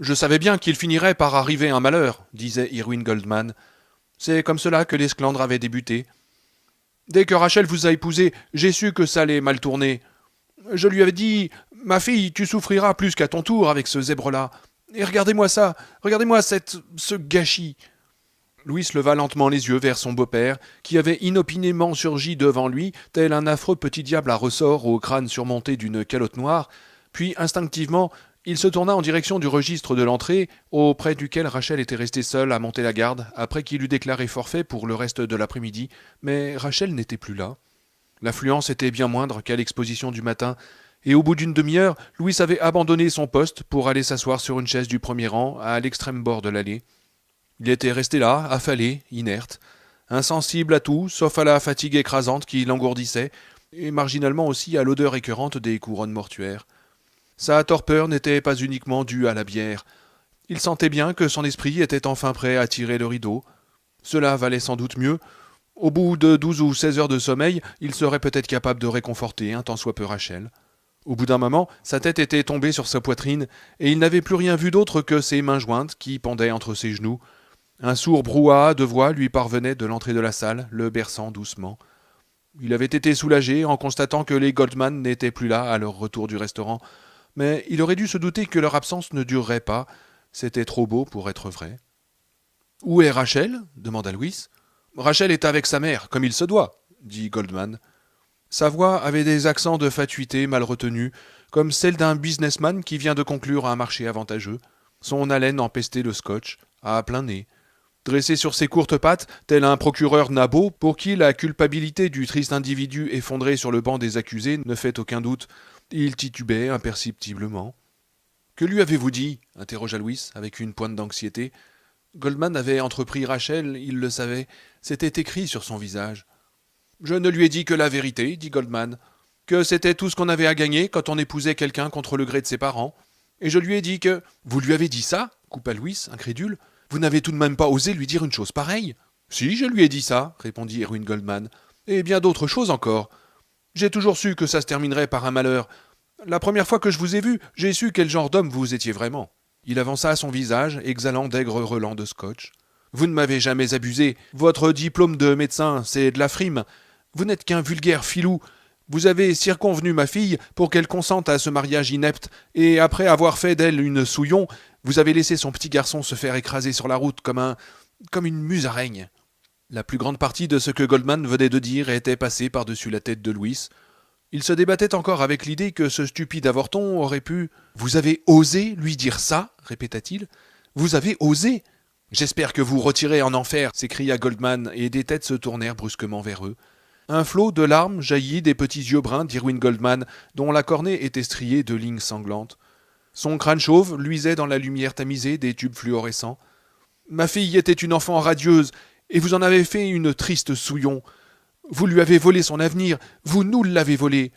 Je savais bien qu'il finirait par arriver un malheur, disait Irwin Goldman. C'est comme cela que l'esclandre avait débuté. Dès que Rachel vous a épousé, j'ai su que ça allait mal tourner. Je lui avais dit, ma fille, tu souffriras plus qu'à ton tour avec ce zèbre-là. Et regardez-moi ça, regardez-moi ce gâchis. Louis leva lentement les yeux vers son beau-père, qui avait inopinément surgi devant lui, tel un affreux petit diable à ressort au crâne surmonté d'une calotte noire, puis instinctivement, il se tourna en direction du registre de l'entrée, auprès duquel Rachel était restée seule à monter la garde, après qu'il eut déclaré forfait pour le reste de l'après-midi, mais Rachel n'était plus là. L'affluence était bien moindre qu'à l'exposition du matin, et au bout d'une demi-heure, Louis avait abandonné son poste pour aller s'asseoir sur une chaise du premier rang, à l'extrême bord de l'allée. Il était resté là, affalé, inerte, insensible à tout, sauf à la fatigue écrasante qui l'engourdissait, et marginalement aussi à l'odeur écœurante des couronnes mortuaires. Sa torpeur n'était pas uniquement due à la bière. Il sentait bien que son esprit était enfin prêt à tirer le rideau. Cela valait sans doute mieux. Au bout de 12 ou 16 heures de sommeil, il serait peut-être capable de réconforter un tant soit peu Rachel. Au bout d'un moment, sa tête était tombée sur sa poitrine, et il n'avait plus rien vu d'autre que ses mains jointes qui pendaient entre ses genoux. Un sourd brouhaha de voix lui parvenait de l'entrée de la salle, le berçant doucement. Il avait été soulagé en constatant que les Goldman n'étaient plus là à leur retour du restaurant, mais il aurait dû se douter que leur absence ne durerait pas. C'était trop beau pour être vrai. « Où est Rachel » demanda Louis. « Rachel est avec sa mère, comme il se doit, » dit Goldman. Sa voix avait des accents de fatuité mal retenus, comme celle d'un businessman qui vient de conclure un marché avantageux. Son haleine empestait le scotch, à plein nez. Dressé sur ses courtes pattes, tel un procureur nabot, pour qui la culpabilité du triste individu effondré sur le banc des accusés ne fait aucun doute, il titubait imperceptiblement. « Que lui avez-vous dit » interrogea Louis, avec une pointe d'anxiété. Goldman avait entrepris Rachel, il le savait, c'était écrit sur son visage. « Je ne lui ai dit que la vérité, dit Goldman, que c'était tout ce qu'on avait à gagner quand on épousait quelqu'un contre le gré de ses parents. Et je lui ai dit que... »« Vous lui avez dit ça » coupa Louis, incrédule. « Vous n'avez tout de même pas osé lui dire une chose pareille ?»« Si, je lui ai dit ça, répondit Irwin Goldman, et bien d'autres choses encore. J'ai toujours su que ça se terminerait par un malheur. La première fois que je vous ai vu, j'ai su quel genre d'homme vous étiez vraiment. » Il avança son visage, exhalant d'aigres relents de scotch. « Vous ne m'avez jamais abusé. Votre diplôme de médecin, c'est de la frime. Vous n'êtes qu'un vulgaire filou. Vous avez circonvenu ma fille pour qu'elle consente à ce mariage inepte, et après avoir fait d'elle une souillon, vous avez laissé son petit garçon se faire écraser sur la route comme une musaraigne. » La plus grande partie de ce que Goldman venait de dire était passée par-dessus la tête de Louis. Il se débattait encore avec l'idée que ce stupide avorton aurait pu... « Vous avez osé lui dire ça » répéta-t-il. « Vous avez osé !»« J'espère que vous retirez en enfer » s'écria Goldman, et des têtes se tournèrent brusquement vers eux. Un flot de larmes jaillit des petits yeux bruns d'Irwin Goldman, dont la cornée était striée de lignes sanglantes. Son crâne chauve luisait dans la lumière tamisée des tubes fluorescents. « Ma fille était une enfant radieuse, et vous en avez fait une triste souillon. Vous lui avez volé son avenir, vous nous l'avez volé.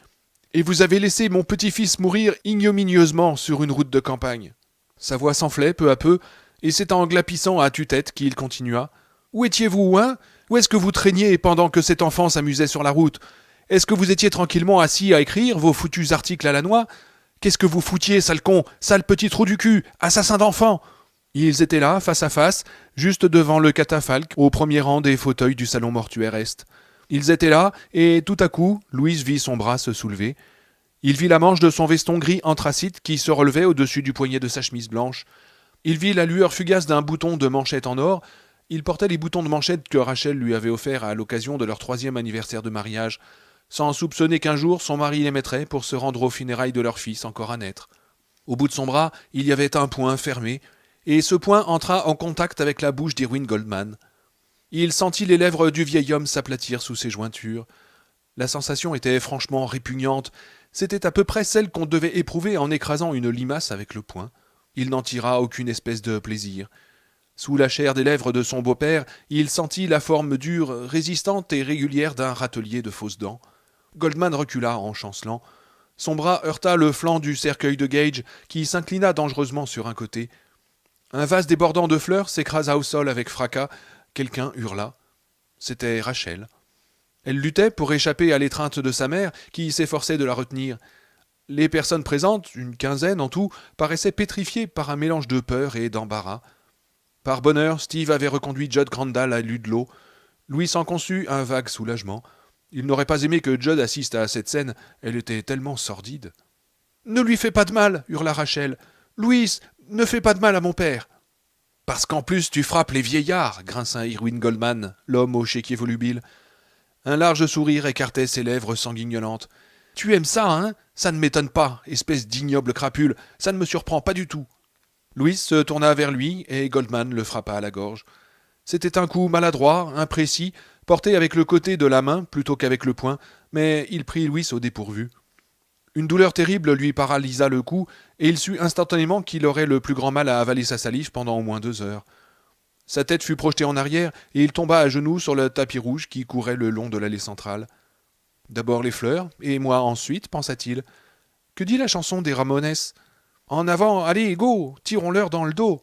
Et vous avez laissé mon petit-fils mourir ignominieusement sur une route de campagne. » Sa voix s'enflait peu à peu, et c'est en glapissant à tue-tête qu'il continua. « Où étiez-vous, hein ? Où est-ce que vous traîniez pendant que cet enfant s'amusait sur la route ? Est-ce que vous étiez tranquillement assis à écrire vos foutus articles à la noix ? Qu'est-ce que vous foutiez, sale con, sale petit trou du cul, assassin d'enfants ?» Ils étaient là, face à face, juste devant le catafalque, au premier rang des fauteuils du salon mortuaire Est. Ils étaient là, et tout à coup, Louise vit son bras se soulever. Il vit la manche de son veston gris anthracite qui se relevait au-dessus du poignet de sa chemise blanche. Il vit la lueur fugace d'un bouton de manchette en or. Il portait les boutons de manchette que Rachel lui avait offerts à l'occasion de leur 3e anniversaire de mariage, sans soupçonner qu'un jour son mari les mettrait pour se rendre aux funérailles de leur fils encore à naître. Au bout de son bras, il y avait un poing fermé, et ce poing entra en contact avec la bouche d'Irwin Goldman. Il sentit les lèvres du vieil homme s'aplatir sous ses jointures. La sensation était franchement répugnante. C'était à peu près celle qu'on devait éprouver en écrasant une limace avec le poing. Il n'en tira aucune espèce de plaisir. Sous la chair des lèvres de son beau-père, il sentit la forme dure, résistante et régulière d'un râtelier de fausses dents. Goldman recula en chancelant. Son bras heurta le flanc du cercueil de Gage, qui s'inclina dangereusement sur un côté. Un vase débordant de fleurs s'écrasa au sol avec fracas. Quelqu'un hurla. C'était Rachel. Elle luttait pour échapper à l'étreinte de sa mère, qui s'efforçait de la retenir. Les personnes présentes, une quinzaine en tout, paraissaient pétrifiées par un mélange de peur et d'embarras. Par bonheur, Steve avait reconduit Judd Crandall à Ludlow. Louis en conçut un vague soulagement. Il n'aurait pas aimé que Judd assiste à cette scène, elle était tellement sordide. « Ne lui fais pas de mal !» hurla Rachel. « Louis, ne fais pas de mal à mon père !»« Parce qu'en plus tu frappes les vieillards !» grinça Irwin Goldman, l'homme au chéquier volubile. Un large sourire écartait ses lèvres sanguignolentes. « Tu aimes ça, hein ? Ça ne m'étonne pas, espèce d'ignoble crapule, ça ne me surprend pas du tout. » Louis se tourna vers lui et Goldman le frappa à la gorge. C'était un coup maladroit, imprécis, porté avec le côté de la main plutôt qu'avec le poing, mais il prit Louis au dépourvu. Une douleur terrible lui paralysa le cou, et il sut instantanément qu'il aurait le plus grand mal à avaler sa salive pendant au moins 2 heures. Sa tête fut projetée en arrière, et il tomba à genoux sur le tapis rouge qui courait le long de l'allée centrale. D'abord les fleurs, et moi ensuite, pensa-t-il. Que dit la chanson des Ramones ? En avant, allez, go, tirons-leur dans le dos.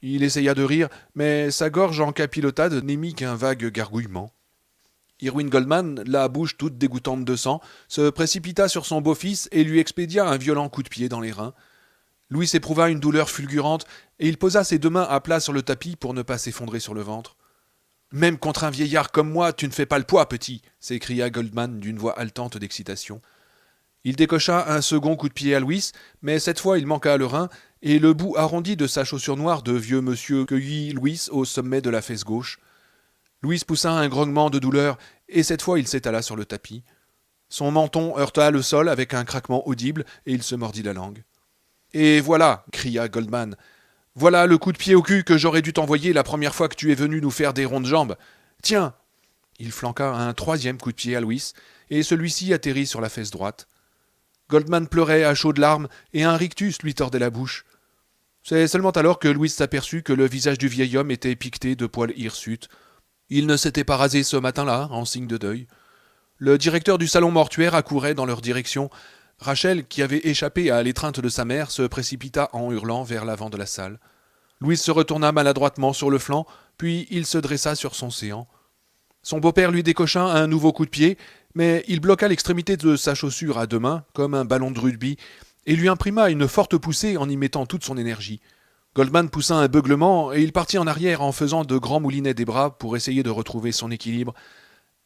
Il essaya de rire, mais sa gorge en capilotade n'émit qu'un vague gargouillement. Irwin Goldman, la bouche toute dégoûtante de sang, se précipita sur son beau-fils et lui expédia un violent coup de pied dans les reins. Louis éprouva une douleur fulgurante et il posa ses 2 mains à plat sur le tapis pour ne pas s'effondrer sur le ventre. « Même contre un vieillard comme moi, tu ne fais pas le poids, petit !» s'écria Goldman d'une voix haletante d'excitation. Il décocha un second coup de pied à Louis, mais cette fois il manqua le rein, et le bout arrondi de sa chaussure noire de vieux monsieur cueillit Louis au sommet de la fesse gauche. Louis poussa un grognement de douleur, et cette fois il s'étala sur le tapis. Son menton heurta le sol avec un craquement audible, et il se mordit la langue. « Et voilà !» cria Goldman. « Voilà le coup de pied au cul que j'aurais dû t'envoyer la première fois que tu es venu nous faire des ronds de jambes. Tiens !» Il flanqua un 3e coup de pied à Louis, et celui-ci atterrit sur la fesse droite. Goldman pleurait à chaudes larmes, et un rictus lui tordait la bouche. C'est seulement alors que Louis s'aperçut que le visage du vieil homme était piqueté de poils hirsutes. Il ne s'était pas rasé ce matin-là, en signe de deuil. Le directeur du salon mortuaire accourait dans leur direction. Rachel, qui avait échappé à l'étreinte de sa mère, se précipita en hurlant vers l'avant de la salle. Louis se retourna maladroitement sur le flanc, puis il se dressa sur son séant. Son beau-père lui décocha un nouveau coup de pied, mais il bloqua l'extrémité de sa chaussure à 2 mains, comme un ballon de rugby, et lui imprima une forte poussée en y mettant toute son énergie. Goldman poussa un beuglement, et il partit en arrière en faisant de grands moulinets des bras pour essayer de retrouver son équilibre.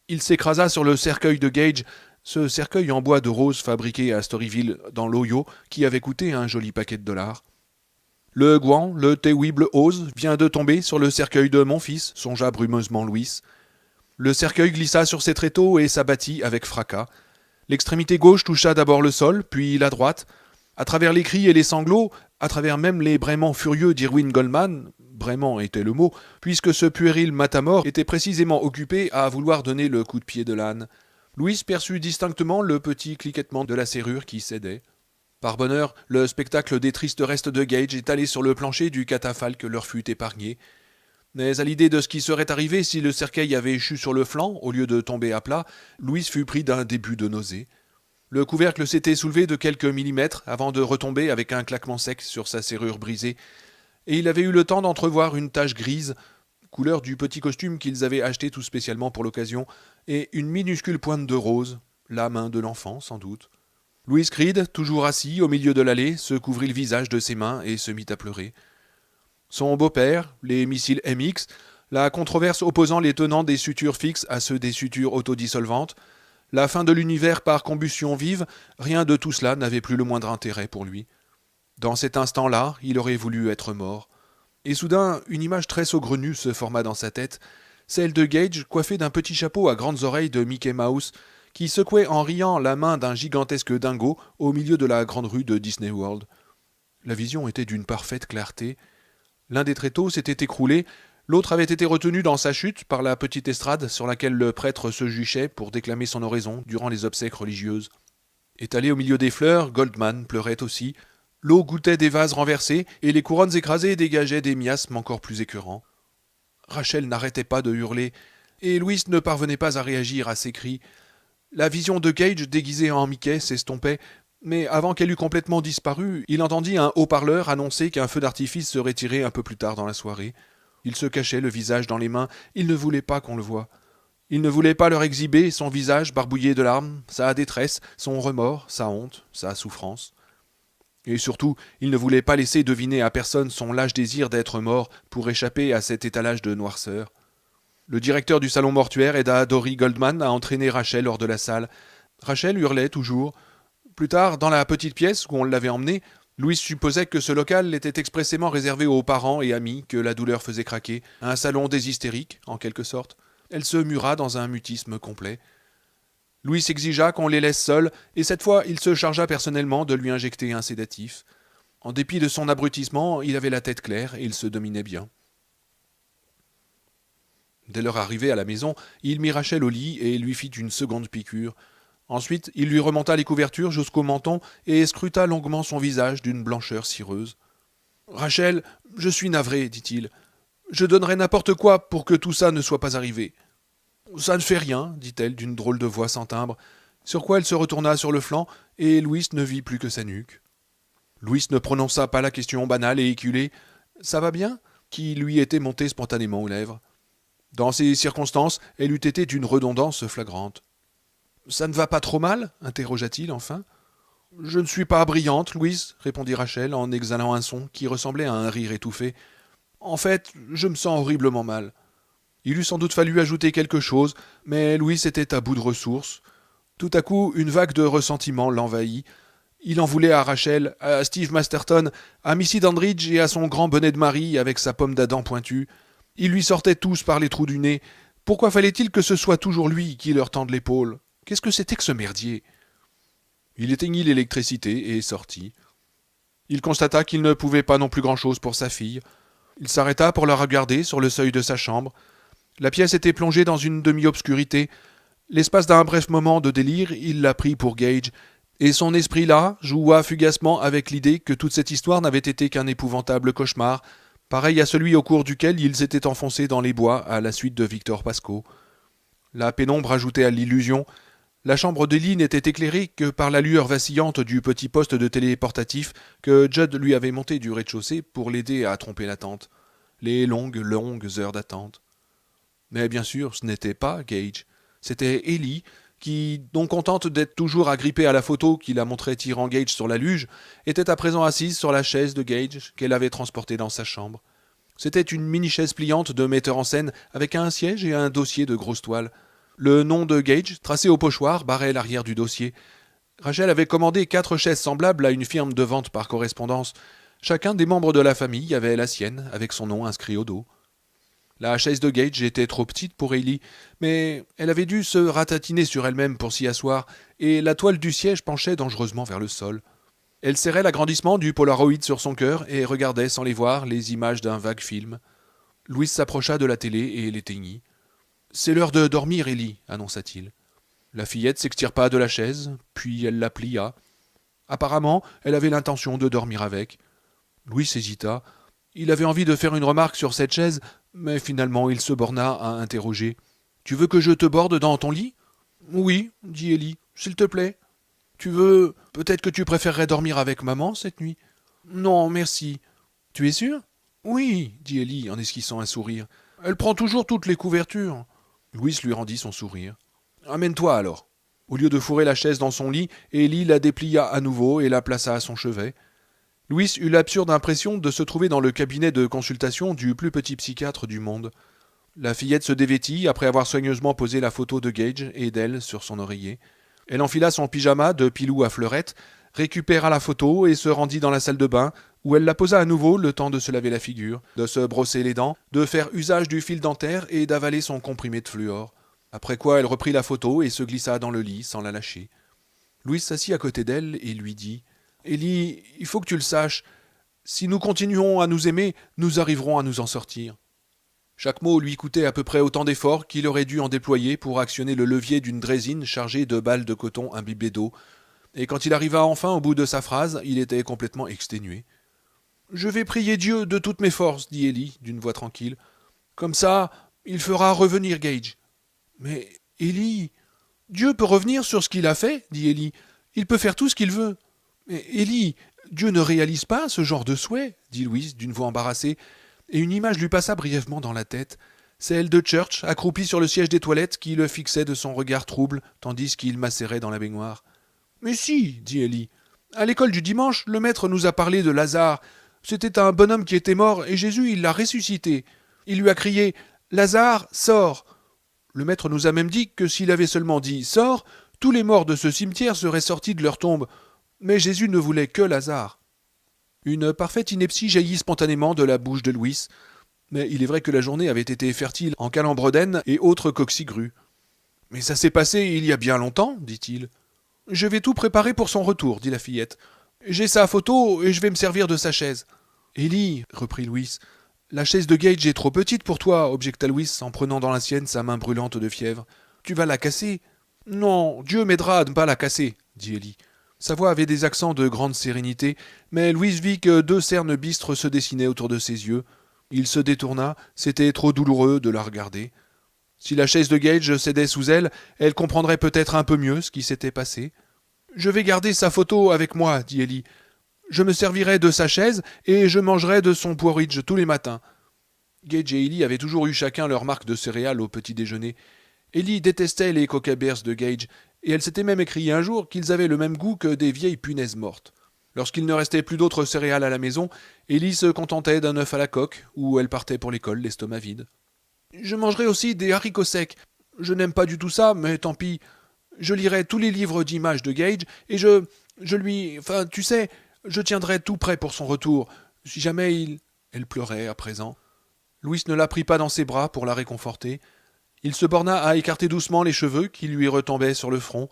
Il s'écrasa sur le cercueil de Gage, ce cercueil en bois de rose fabriqué à Storyville dans l'Ohio, qui avait coûté un joli paquet de $. Le gouan, le terrible ose, vient de tomber sur le cercueil de mon fils, songea brumeusement Louis. Le cercueil glissa sur ses tréteaux et s'abattit avec fracas. L'extrémité gauche toucha d'abord le sol, puis la droite. À travers les cris et les sanglots, à travers même les braiements furieux d'Irwin Goldman, braiement était le mot, puisque ce puéril matamor était précisément occupé à vouloir donner le coup de pied de l'âne. Louis perçut distinctement le petit cliquettement de la serrure qui cédait. Par bonheur, le spectacle des tristes restes de Gage étalés sur le plancher du catafalque leur fut épargné. Mais à l'idée de ce qui serait arrivé si le cercueil avait échu sur le flanc, au lieu de tomber à plat, Louis fut pris d'un début de nausée. Le couvercle s'était soulevé de quelques millimètres avant de retomber avec un claquement sec sur sa serrure brisée, et il avait eu le temps d'entrevoir une tache grise, couleur du petit costume qu'ils avaient acheté tout spécialement pour l'occasion, et une minuscule pointe de rose, la main de l'enfant sans doute. Louis Creed, toujours assis au milieu de l'allée, se couvrit le visage de ses mains et se mit à pleurer. Son beau-père, les missiles MX, la controverse opposant les tenants des sutures fixes à ceux des sutures autodissolvantes, la fin de l'univers par combustion vive, rien de tout cela n'avait plus le moindre intérêt pour lui. Dans cet instant-là, il aurait voulu être mort. Et soudain, une image très saugrenue se forma dans sa tête, celle de Gage coiffé d'un petit chapeau à grandes oreilles de Mickey Mouse, qui secouait en riant la main d'un gigantesque dingo au milieu de la grande rue de Disney World. La vision était d'une parfaite clarté. L'un des tréteaux s'était écroulé, l'autre avait été retenu dans sa chute par la petite estrade sur laquelle le prêtre se juchait pour déclamer son oraison durant les obsèques religieuses. Étalé au milieu des fleurs, Goldman pleurait aussi. L'eau goûtait des vases renversés et les couronnes écrasées dégageaient des miasmes encore plus écœurants. Rachel n'arrêtait pas de hurler, et Louis ne parvenait pas à réagir à ses cris. La vision de Gage déguisé en Mickey s'estompait, mais avant qu'elle eût complètement disparu, il entendit un haut-parleur annoncer qu'un feu d'artifice serait tiré un peu plus tard dans la soirée. Il se cachait le visage dans les mains, il ne voulait pas qu'on le voie. Il ne voulait pas leur exhiber son visage barbouillé de larmes, sa détresse, son remords, sa honte, sa souffrance. Et surtout, il ne voulait pas laisser deviner à personne son lâche désir d'être mort pour échapper à cet étalage de noirceur. Le directeur du salon mortuaire aida Dory Goldman à entraîner Rachel hors de la salle. Rachel hurlait toujours. Plus tard, dans la petite pièce où on l'avait emmenée, Louise supposait que ce local était expressément réservé aux parents et amis que la douleur faisait craquer, un salon des hystériques, en quelque sorte. Elle se mura dans un mutisme complet. Louis exigea qu'on les laisse seuls, et cette fois il se chargea personnellement de lui injecter un sédatif. En dépit de son abrutissement, il avait la tête claire et il se dominait bien. Dès leur arrivée à la maison, il mit Rachel au lit et lui fit une seconde piqûre. Ensuite, il lui remonta les couvertures jusqu'au menton et scruta longuement son visage d'une blancheur cireuse. « Rachel, je suis navré, dit-il. Je donnerais n'importe quoi pour que tout ça ne soit pas arrivé. »« Ça ne fait rien, dit-elle d'une drôle de voix sans timbre, sur quoi elle se retourna sur le flanc et Louis ne vit plus que sa nuque. Louis ne prononça pas la question banale et éculée « Ça va bien ?» qui lui était montée spontanément aux lèvres. Dans ces circonstances, elle eût été d'une redondance flagrante. « Ça ne va pas trop mal ?» interrogea-t-il enfin. « Je ne suis pas brillante, Louise, » répondit Rachel en exhalant un son qui ressemblait à un rire étouffé. « En fait, je me sens horriblement mal. » Il eût sans doute fallu ajouter quelque chose, mais Louis était à bout de ressources. Tout à coup, une vague de ressentiment l'envahit. Il en voulait à Rachel, à Steve Masterton, à Missy Dandridge et à son grand bonnet de Marie avec sa pomme d'Adam pointue. Ils lui sortaient tous par les trous du nez. Pourquoi fallait-il que ce soit toujours lui qui leur tende l'épaule ? Qu'est-ce que c'était que ce merdier ? Il éteignit l'électricité et sortit. Il constata qu'il ne pouvait pas non plus grand-chose pour sa fille. Il s'arrêta pour la regarder sur le seuil de sa chambre. La pièce était plongée dans une demi-obscurité. L'espace d'un bref moment de délire, il la prit pour Gage, et son esprit-là joua fugacement avec l'idée que toute cette histoire n'avait été qu'un épouvantable cauchemar, pareil à celui au cours duquel ils s'étaient enfoncés dans les bois à la suite de Victor Pascoe. La pénombre ajoutait à l'illusion. La chambre de lit n'était éclairée que par la lueur vacillante du petit poste de télé portatif que Judd lui avait monté du rez-de-chaussée pour l'aider à tromper l'attente. Les longues heures d'attente. Mais bien sûr, ce n'était pas Gage. C'était Ellie, qui, non contente d'être toujours agrippée à la photo qui la montrait tirant Gage sur la luge, était à présent assise sur la chaise de Gage qu'elle avait transportée dans sa chambre. C'était une mini-chaise pliante de metteur en scène avec un siège et un dossier de grosse toile. Le nom de Gage, tracé au pochoir, barrait l'arrière du dossier. Rachel avait commandé 4 chaises semblables à une firme de vente par correspondance. Chacun des membres de la famille avait la sienne, avec son nom inscrit au dos. La chaise de Gage était trop petite pour Ellie, mais elle avait dû se ratatiner sur elle-même pour s'y asseoir, et la toile du siège penchait dangereusement vers le sol. Elle serrait l'agrandissement du Polaroid sur son cœur et regardait sans les voir les images d'un vague film. Louis s'approcha de la télé et l'éteignit. « C'est l'heure de dormir, Ellie, annonça-t-il. La fillette s'extirpa de la chaise, puis elle la plia. Apparemment, elle avait l'intention de dormir avec. Louis hésita. Il avait envie de faire une remarque sur cette chaise, mais finalement il se borna à interroger. « Tu veux que je te borde dans ton lit ?»« Oui, dit Ellie, s'il te plaît. »« Tu veux... Peut-être que tu préférerais dormir avec maman cette nuit ?»« Non, merci. »« Tu es sûr ?»« Oui, dit Ellie en esquissant un sourire. Elle prend toujours toutes les couvertures. » Louis lui rendit son sourire. « Amène-toi alors. » Au lieu de fourrer la chaise dans son lit, Ellie la déplia à nouveau et la plaça à son chevet. Louis eut l'absurde impression de se trouver dans le cabinet de consultation du plus petit psychiatre du monde. La fillette se dévêtit après avoir soigneusement posé la photo de Gage et d'elle sur son oreiller. Elle enfila son pyjama de pilou à fleurettes, récupéra la photo et se rendit dans la salle de bain, où elle la posa à nouveau le temps de se laver la figure, de se brosser les dents, de faire usage du fil dentaire et d'avaler son comprimé de fluor. Après quoi elle reprit la photo et se glissa dans le lit sans la lâcher. Louis s'assit à côté d'elle et lui dit « Ellie, il faut que tu le saches, si nous continuons à nous aimer, nous arriverons à nous en sortir. » Chaque mot lui coûtait à peu près autant d'efforts qu'il aurait dû en déployer pour actionner le levier d'une draisine chargée de balles de coton imbibées d'eau, et quand il arriva enfin au bout de sa phrase, il était complètement exténué. « Je vais prier Dieu de toutes mes forces, dit Ellie, d'une voix tranquille. Comme ça, il fera revenir Gage. »« Mais, Ellie, Dieu peut revenir sur ce qu'il a fait, dit Ellie. Il peut faire tout ce qu'il veut. »« Mais, Ellie, Dieu ne réalise pas ce genre de souhait, dit Louise d'une voix embarrassée, et une image lui passa brièvement dans la tête. celle de Church, accroupi sur le siège des toilettes, qui le fixait de son regard trouble, tandis qu'il macérait dans la baignoire. « Mais si, dit Ellie. À l'école du dimanche, le maître nous a parlé de Lazare. C'était un bonhomme qui était mort, et Jésus, il l'a ressuscité. Il lui a crié « Lazare, sors !» Le maître nous a même dit que s'il avait seulement dit « sors », tous les morts de ce cimetière seraient sortis de leur tombe. Mais Jésus ne voulait que Lazare. Une parfaite ineptie jaillit spontanément de la bouche de Louis, mais il est vrai que la journée avait été fertile en calembredène et autres coquecigrues. « Mais ça s'est passé il y a bien longtemps, dit-il. « Je vais tout préparer pour son retour, dit la fillette. J'ai sa photo et je vais me servir de sa chaise. »« Ellie, reprit Louis, la chaise de Gage est trop petite pour toi, objecta Louis en prenant dans la sienne sa main brûlante de fièvre. Tu vas la casser. Non, Dieu m'aidera à ne pas la casser, dit Ellie. Sa voix avait des accents de grande sérénité, mais Louise vit que 2 cernes bistres se dessinaient autour de ses yeux. Il se détourna, c'était trop douloureux de la regarder. Si la chaise de Gage cédait sous elle, elle comprendrait peut-être un peu mieux ce qui s'était passé. « Je vais garder sa photo avec moi, dit Ellie. Je me servirai de sa chaise et je mangerai de son porridge tous les matins. » Gage et Ellie avaient toujours eu chacun leur marque de céréales au petit déjeuner. Ellie détestait les coca-bears de Gage, et elle s'était même écrié un jour qu'ils avaient le même goût que des vieilles punaises mortes. Lorsqu'il ne restait plus d'autres céréales à la maison, Ellie se contentait d'un œuf à la coque, ou elle partait pour l'école l'estomac vide. « Je mangerai aussi des haricots secs. Je n'aime pas du tout ça, mais tant pis. Je lirai tous les livres d'images de Gage, et je lui... Enfin, tu sais, je tiendrai tout prêt pour son retour, si jamais il... » Elle pleurait à présent. Louis ne la prit pas dans ses bras pour la réconforter. Il se borna à écarter doucement les cheveux qui lui retombaient sur le front.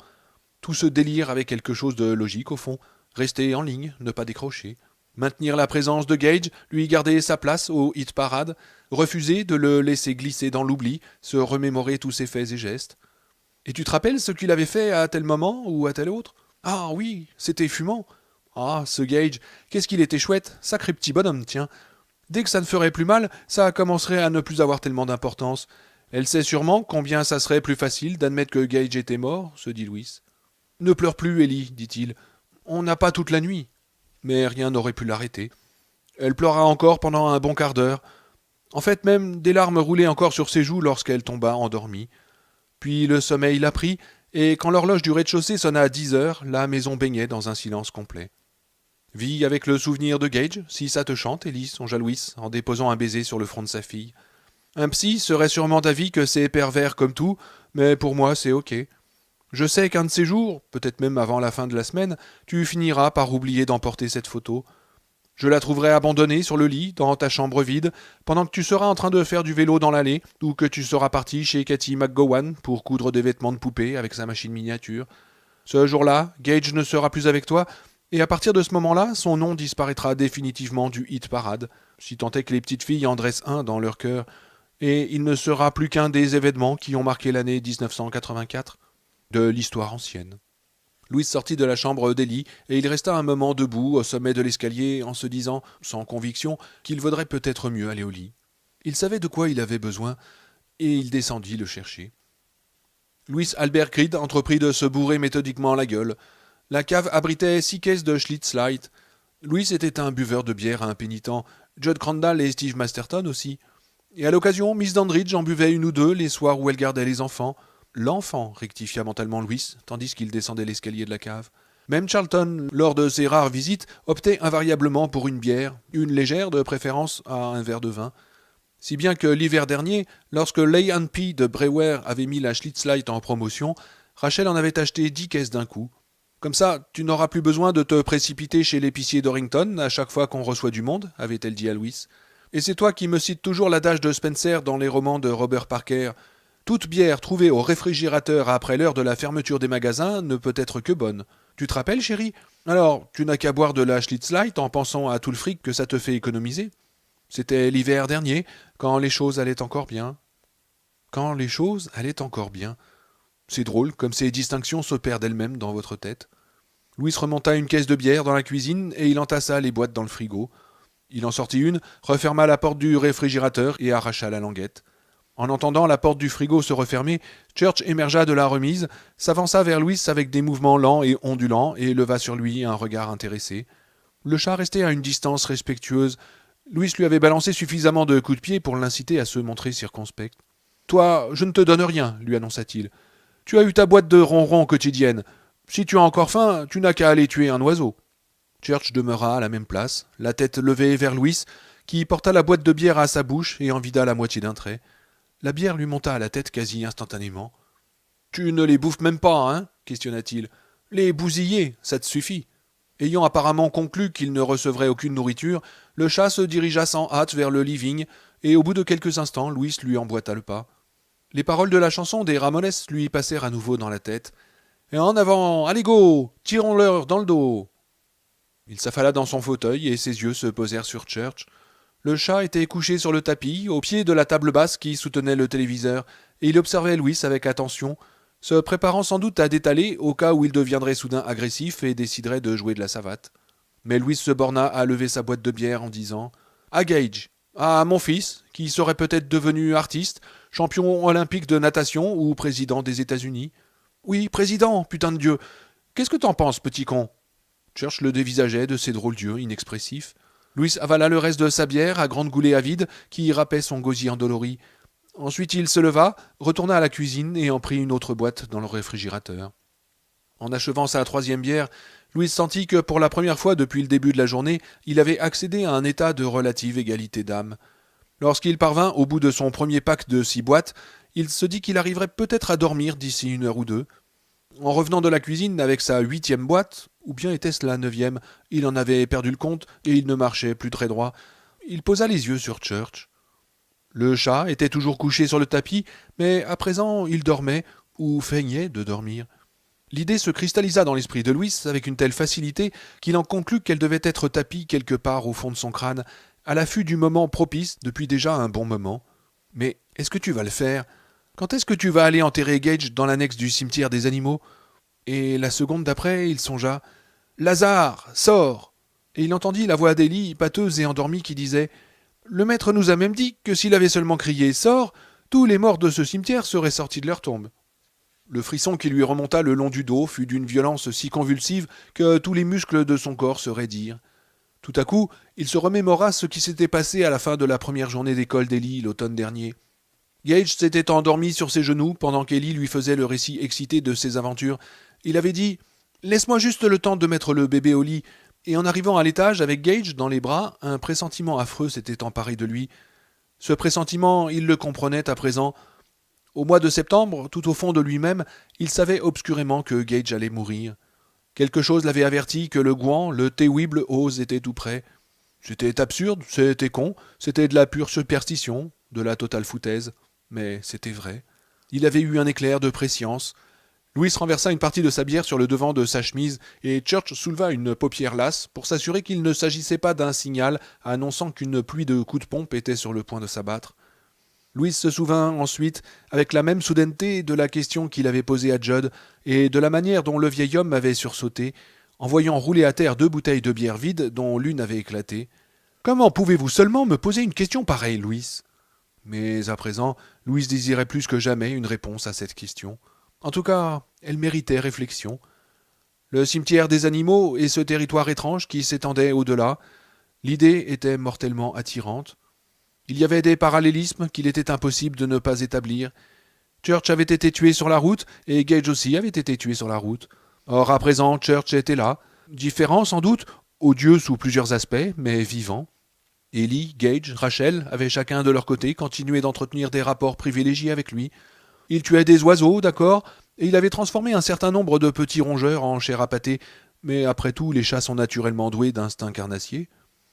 Tout ce délire avait quelque chose de logique au fond. Rester en ligne, ne pas décrocher. Maintenir la présence de Gage, lui garder sa place au hit parade, refuser de le laisser glisser dans l'oubli, se remémorer tous ses faits et gestes. Et tu te rappelles ce qu'il avait fait à tel moment ou à tel autre? Ah oui, c'était fumant. Ah, ce Gage, qu'est-ce qu'il était chouette, sacré petit bonhomme, tiens. Dès que ça ne ferait plus mal, ça commencerait à ne plus avoir tellement d'importance. Elle sait sûrement combien ça serait plus facile d'admettre que Gage était mort, se dit Louis. Ne pleure plus, Ellie, dit-il. On n'a pas toute la nuit. Mais rien n'aurait pu l'arrêter. Elle pleura encore pendant un bon quart d'heure. En fait, même des larmes roulaient encore sur ses joues lorsqu'elle tomba endormie. Puis le sommeil la prit, et quand l'horloge du rez-de-chaussée sonna à 10 heures, la maison baignait dans un silence complet. Vis avec le souvenir de Gage, si ça te chante, Ellie, songea Louis, en déposant un baiser sur le front de sa fille. Un psy serait sûrement d'avis que c'est pervers comme tout, mais pour moi c'est ok. Je sais qu'un de ces jours, peut-être même avant la fin de la semaine, tu finiras par oublier d'emporter cette photo. Je la trouverai abandonnée sur le lit, dans ta chambre vide, pendant que tu seras en train de faire du vélo dans l'allée, ou que tu seras parti chez Cathy McGowan pour coudre des vêtements de poupée avec sa machine miniature. Ce jour-là, Gage ne sera plus avec toi, et à partir de ce moment-là, son nom disparaîtra définitivement du hit parade, si tant est que les petites filles en dressent un dans leur cœur, et il ne sera plus qu'un des événements qui ont marqué l'année 1984, de l'histoire ancienne. Louis sortit de la chambre d'Ellie, et il resta un moment debout au sommet de l'escalier en se disant, sans conviction, qu'il vaudrait peut-être mieux aller au lit. Il savait de quoi il avait besoin, et il descendit le chercher. Louis Albert Creed entreprit de se bourrer méthodiquement la gueule. La cave abritait 6 caisses de Schlitz Light. Louis était un buveur de bière impénitent, Judd Crandall et Steve Masterton aussi. Et à l'occasion, Miss Dandridge en buvait 1 ou 2 les soirs où elle gardait les enfants. L'enfant, rectifia mentalement Louis, tandis qu'il descendait l'escalier de la cave. Même Charlton, lors de ses rares visites, optait invariablement pour une bière, une légère de préférence à un verre de vin. Si bien que l'hiver dernier, lorsque Lay & P de Brewer avait mis la Schlitz Light en promotion, Rachel en avait acheté 10 caisses d'un coup. Comme ça, tu n'auras plus besoin de te précipiter chez l'épicier d'Orrington à chaque fois qu'on reçoit du monde, avait-elle dit à Louis. Et c'est toi qui me cites toujours l'adage de Spencer dans les romans de Robert Parker. Toute bière trouvée au réfrigérateur après l'heure de la fermeture des magasins ne peut être que bonne. Tu te rappelles, chérie? Alors, tu n'as qu'à boire de la Schlitz Light en pensant à tout le fric que ça te fait économiser. C'était l'hiver dernier, quand les choses allaient encore bien. Quand les choses allaient encore bien. C'est drôle, comme ces distinctions s'opèrent d'elles-mêmes dans votre tête. Louis remonta une caisse de bière dans la cuisine et il entassa les boîtes dans le frigo. Il en sortit une, referma la porte du réfrigérateur et arracha la languette. En entendant la porte du frigo se refermer, Church émergea de la remise, s'avança vers Louis avec des mouvements lents et ondulants et leva sur lui un regard intéressé. Le chat restait à une distance respectueuse, Louis lui avait balancé suffisamment de coups de pied pour l'inciter à se montrer circonspect. « Toi, je ne te donne rien, lui annonça-t-il. Tu as eu ta boîte de ronron quotidienne. Si tu as encore faim, tu n'as qu'à aller tuer un oiseau. » Church demeura à la même place, la tête levée vers Louis, qui porta la boîte de bière à sa bouche et en vida la moitié d'un trait. La bière lui monta à la tête quasi instantanément. « Tu ne les bouffes même pas, hein ?» questionna-t-il. « Les bousiller, ça te suffit. » Ayant apparemment conclu qu'il ne recevrait aucune nourriture, le chat se dirigea sans hâte vers le living, et au bout de quelques instants, Louis lui emboîta le pas. Les paroles de la chanson des Ramones lui passèrent à nouveau dans la tête. « Et en avant, allez go, tirons-leur dans le dos !» Il s'affala dans son fauteuil et ses yeux se posèrent sur Church. Le chat était couché sur le tapis, au pied de la table basse qui soutenait le téléviseur, et il observait Louis avec attention, se préparant sans doute à détaler au cas où il deviendrait soudain agressif et déciderait de jouer de la savate. Mais Louis se borna à lever sa boîte de bière en disant « À Gage, à mon fils, qui serait peut-être devenu artiste, champion olympique de natation ou président des États-Unis. »« Oui, président, putain de Dieu. Qu'est-ce que t'en penses, petit con ?» Church le dévisageait de ses drôles d'yeux inexpressifs. Louis avala le reste de sa bière à grandes goulées avides qui râpaient son gosier endolori. Ensuite il se leva, retourna à la cuisine et en prit une autre boîte dans le réfrigérateur. En achevant sa troisième bière, Louis sentit que pour la première fois depuis le début de la journée, il avait accédé à un état de relative égalité d'âme. Lorsqu'il parvint au bout de son premier pack de 6 boîtes, il se dit qu'il arriverait peut-être à dormir d'ici 1 heure ou 2. En revenant de la cuisine avec sa 8e boîte, ou bien était-ce la 9e, il en avait perdu le compte et il ne marchait plus très droit, il posa les yeux sur Church. Le chat était toujours couché sur le tapis, mais à présent il dormait, ou feignait de dormir. L'idée se cristallisa dans l'esprit de Louis avec une telle facilité qu'il en conclut qu'elle devait être tapie quelque part au fond de son crâne, à l'affût du moment propice depuis déjà un bon moment. « Mais est-ce que tu vas le faire ? Quand est-ce que tu vas aller enterrer Gage dans l'annexe du cimetière des animaux ?» Et la seconde d'après, il songea « Lazare, sors !» Et il entendit la voix d'Élie, pâteuse et endormie, qui disait « Le maître nous a même dit que s'il avait seulement crié « Sors !», tous les morts de ce cimetière seraient sortis de leur tombe. » Le frisson qui lui remonta le long du dos fut d'une violence si convulsive que tous les muscles de son corps se raidirent. Tout à coup, il se remémora ce qui s'était passé à la fin de la première journée d'école d'Élie l'automne dernier. Gage s'était endormi sur ses genoux pendant qu'Élie lui faisait le récit excité de ses aventures. Il avait dit « Laisse-moi juste le temps de mettre le bébé au lit », et en arrivant à l'étage avec Gage dans les bras, un pressentiment affreux s'était emparé de lui. Ce pressentiment, il le comprenait à présent. Au mois de septembre, tout au fond de lui-même, il savait obscurément que Gage allait mourir. Quelque chose l'avait averti que le Gouan, le terrible Oz était tout près. C'était absurde, c'était con, c'était de la pure superstition, de la totale foutaise. Mais c'était vrai. Il avait eu un éclair de prescience. Louis renversa une partie de sa bière sur le devant de sa chemise et Church souleva une paupière lasse pour s'assurer qu'il ne s'agissait pas d'un signal annonçant qu'une pluie de coups de pompe était sur le point de s'abattre. Louis se souvint ensuite, avec la même soudaineté, de la question qu'il avait posée à Judd et de la manière dont le vieil homme avait sursauté, en voyant rouler à terre 2 bouteilles de bière vides dont l'une avait éclaté. « Comment pouvez-vous seulement me poser une question pareille, Louis ?» Mais à présent, Louis désirait plus que jamais une réponse à cette question. En tout cas, elle méritait réflexion. Le cimetière des animaux et ce territoire étrange qui s'étendait au-delà, l'idée était mortellement attirante. Il y avait des parallélismes qu'il était impossible de ne pas établir. Church avait été tué sur la route, et Gage aussi avait été tué sur la route. Or, à présent, Church était là, différent sans doute, odieux sous plusieurs aspects, mais vivant. Ellie, Gage, Rachel avaient chacun de leur côté continué d'entretenir des rapports privilégiés avec lui. Il tuait des oiseaux, d'accord, et il avait transformé un certain nombre de petits rongeurs en chair à pâté, mais après tout, les chats sont naturellement doués d'instinct carnassier.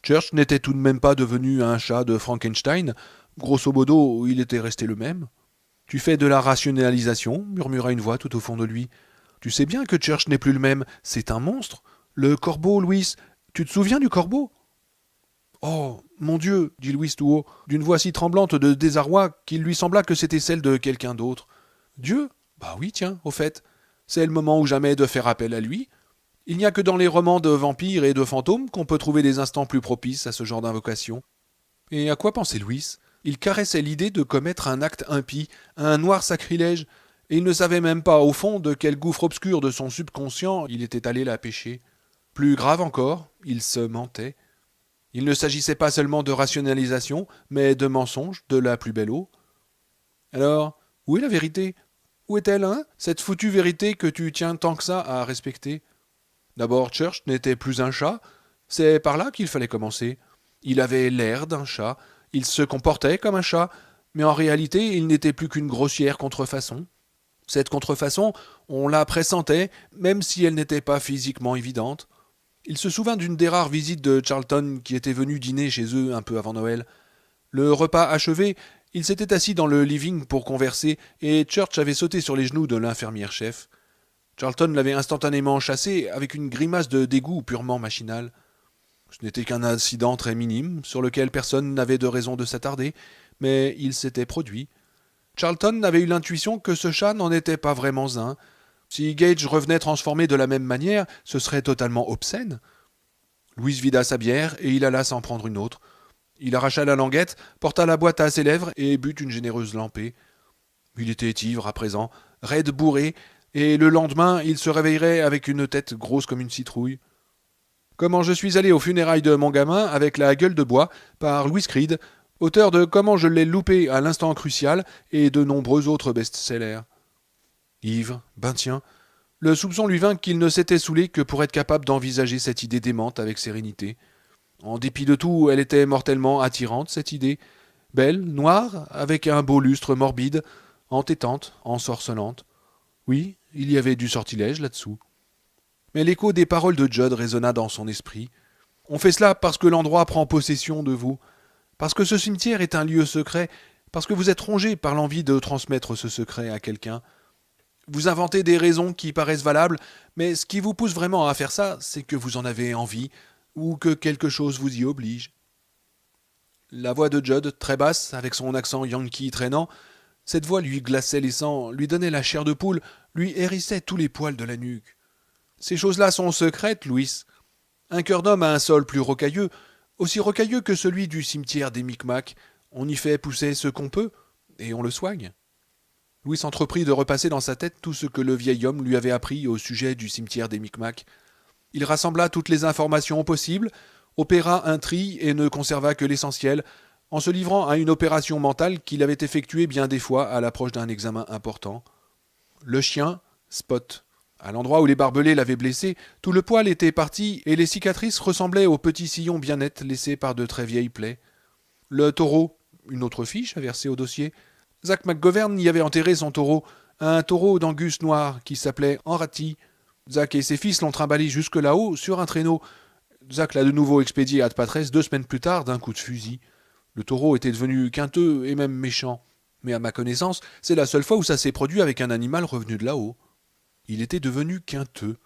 Church n'était tout de même pas devenu un chat de Frankenstein. Grosso modo, il était resté le même. « Tu fais de la rationalisation » murmura une voix tout au fond de lui. « Tu sais bien que Church n'est plus le même. C'est un monstre. Le corbeau, Louis. Tu te souviens du corbeau ?»« Oh, mon Dieu !» dit Louis tout haut, d'une voix si tremblante de désarroi qu'il lui sembla que c'était celle de quelqu'un d'autre. « Dieu ? Bah oui, tiens, au fait. C'est le moment ou jamais de faire appel à lui. » Il n'y a que dans les romans de vampires et de fantômes qu'on peut trouver des instants plus propices à ce genre d'invocation. Et à quoi pensait Louis ? Il caressait l'idée de commettre un acte impie, un noir sacrilège, et il ne savait même pas, au fond, de quel gouffre obscur de son subconscient il était allé la pêcher. Plus grave encore, il se mentait. Il ne s'agissait pas seulement de rationalisation, mais de mensonge de la plus belle eau. Alors, où est la vérité? Où est-elle, hein? Cette foutue vérité que tu tiens tant que ça à respecter? D'abord, Church n'était plus un chat. C'est par là qu'il fallait commencer. Il avait l'air d'un chat. Il se comportait comme un chat. Mais en réalité, il n'était plus qu'une grossière contrefaçon. Cette contrefaçon, on la pressentait, même si elle n'était pas physiquement évidente. Il se souvint d'une des rares visites de Charlton qui était venu dîner chez eux un peu avant Noël. Le repas achevé, il s'était assis dans le living pour converser, et Church avait sauté sur les genoux de l'infirmière-chef. Charlton l'avait instantanément chassé avec une grimace de dégoût purement machinale. Ce n'était qu'un incident très minime, sur lequel personne n'avait de raison de s'attarder, mais il s'était produit. Charlton avait eu l'intuition que ce chat n'en était pas vraiment un. Si Gage revenait transformé de la même manière, ce serait totalement obscène. Louise vida sa bière et il alla s'en prendre une autre. Il arracha la languette, porta la boîte à ses lèvres et but une généreuse lampée. Il était ivre à présent, raide bourré, et le lendemain il se réveillerait avec une tête grosse comme une citrouille. Comment je suis allé aux funérailles de mon gamin avec la gueule de bois par Louis Creed, auteur de Comment je l'ai loupé à l'instant crucial et de nombreux autres best-sellers. Ivre, ben tiens, le soupçon lui vint qu'il ne s'était saoulé que pour être capable d'envisager cette idée démente avec sérénité. En dépit de tout, elle était mortellement attirante, cette idée. Belle, noire, avec un beau lustre morbide, entêtante, ensorcelante. Oui, il y avait du sortilège là-dessous. Mais l'écho des paroles de Judd résonna dans son esprit. On fait cela parce que l'endroit prend possession de vous, parce que ce cimetière est un lieu secret, parce que vous êtes rongé par l'envie de transmettre ce secret à quelqu'un. Vous inventez des raisons qui paraissent valables, mais ce qui vous pousse vraiment à faire ça, c'est que vous en avez envie, ou que quelque chose vous y oblige. La voix de Judd, très basse, avec son accent yankee traînant, cette voix lui glaçait les sangs, lui donnait la chair de poule, lui hérissait tous les poils de la nuque. Ces choses-là sont secrètes, Louis. Un cœur d'homme a un sol plus rocailleux, aussi rocailleux que celui du cimetière des Micmacs. On y fait pousser ce qu'on peut, et on le soigne. Louis entreprit de repasser dans sa tête tout ce que le vieil homme lui avait appris au sujet du cimetière des Micmacs. Il rassembla toutes les informations possibles, opéra un tri et ne conserva que l'essentiel, en se livrant à une opération mentale qu'il avait effectuée bien des fois à l'approche d'un examen important. Le chien, Spot. À l'endroit où les barbelés l'avaient blessé, tout le poil était parti et les cicatrices ressemblaient aux petits sillons bien nets laissés par de très vieilles plaies. Le taureau, une autre fiche à verser au dossier. Zach McGovern y avait enterré son taureau, un taureau d'Angus noir qui s'appelait Enrati. Zach et ses fils l'ont trimballé jusque là-haut sur un traîneau. Zach l'a de nouveau expédié à Patresse 2 semaines plus tard d'un coup de fusil. Le taureau était devenu quinteux et même méchant. Mais à ma connaissance, c'est la seule fois où ça s'est produit avec un animal revenu de là-haut. Il était devenu quinteux.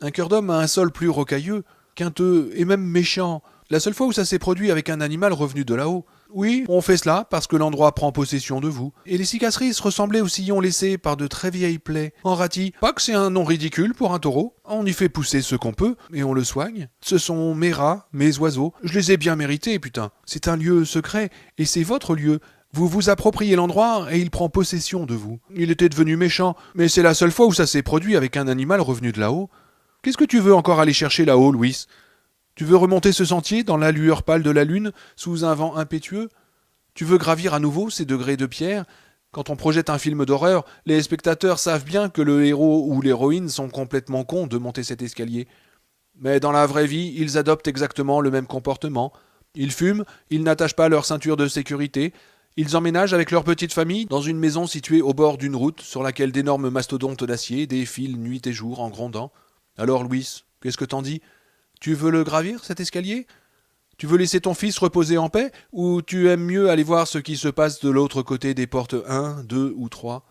Un cœur d'homme a un sol plus rocailleux, quinteux et même méchant. La seule fois où ça s'est produit avec un animal revenu de là-haut. Oui, on fait cela parce que l'endroit prend possession de vous. Et les cicatrices ressemblaient aux sillons laissés par de très vieilles plaies. Enrati, pas que c'est un nom ridicule pour un taureau. On y fait pousser ce qu'on peut, et on le soigne. Ce sont mes rats, mes oiseaux. Je les ai bien mérités, putain. C'est un lieu secret, et c'est votre lieu. Vous vous appropriez l'endroit et il prend possession de vous. Il était devenu méchant, mais c'est la seule fois où ça s'est produit avec un animal revenu de là-haut. Qu'est-ce que tu veux encore aller chercher là-haut, Louis? Tu veux remonter ce sentier dans la lueur pâle de la lune, sous un vent impétueux? Tu veux gravir à nouveau ces degrés de pierre? Quand on projette un film d'horreur, les spectateurs savent bien que le héros ou l'héroïne sont complètement cons de monter cet escalier. Mais dans la vraie vie, ils adoptent exactement le même comportement. Ils fument, ils n'attachent pas leur ceinture de sécurité, ils emménagent avec leur petite famille dans une maison située au bord d'une route sur laquelle d'énormes mastodontes d'acier défilent nuit et jour en grondant. Alors Louis, qu'est-ce que t'en dis? Tu veux le gravir, cet escalier? Tu veux laisser ton fils reposer en paix, ou tu aimes mieux aller voir ce qui se passe de l'autre côté des portes 1, 2 ou 3?